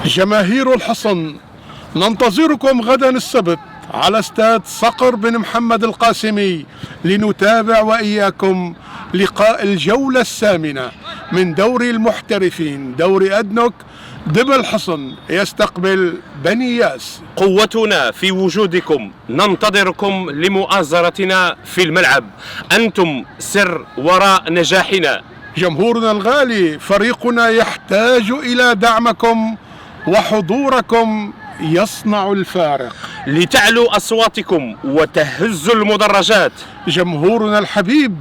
جماهير الحصن، ننتظركم غدا السبت على استاد صقر بن محمد القاسمي لنتابع وإياكم لقاء الجولة الثامنة من دوري المحترفين، دوري أدنك. دب الحصن يستقبل بني ياس. قوتنا في وجودكم، ننتظركم لمؤازرتنا في الملعب، أنتم سر وراء نجاحنا. جمهورنا الغالي، فريقنا يحتاج إلى دعمكم وحضوركم يصنع الفارق. لتعلو أصواتكم وتهز المدرجات. جمهورنا الحبيب،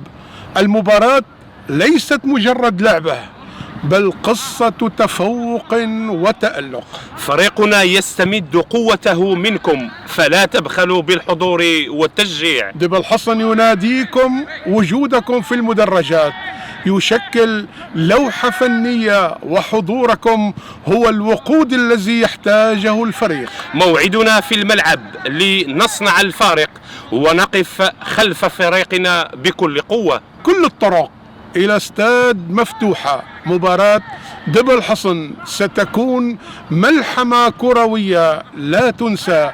المباراة ليست مجرد لعبة بل قصة تفوق وتألق. فريقنا يستمد قوته منكم، فلا تبخلوا بالحضور والتشجيع. دب الحصن يناديكم، وجودكم في المدرجات يشكل لوحة فنية، وحضوركم هو الوقود الذي يحتاجه الفريق. موعدنا في الملعب لنصنع الفارق ونقف خلف فريقنا بكل قوة. كل الطرق إلى استاد مفتوحة. مباراة دب الحصن ستكون ملحمة كروية لا تنسى.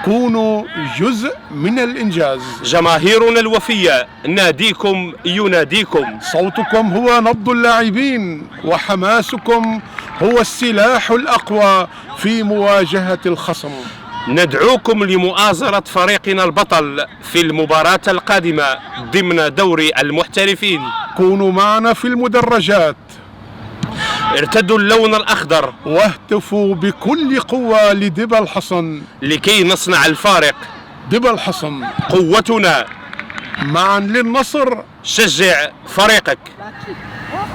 كونوا جزء من الإنجاز. جماهيرنا الوفية، ناديكم يناديكم. صوتكم هو نبض اللاعبين، وحماسكم هو السلاح الأقوى في مواجهة الخصم. ندعوكم لمؤازرة فريقنا البطل في المباراة القادمة ضمن دوري المحترفين. كونوا معنا في المدرجات، ارتدوا اللون الأخضر واهتفوا بكل قوة لدب الحصن لكي نصنع الفارق. دب الحصن، قوتنا. معا للنصر. شجع فريقك.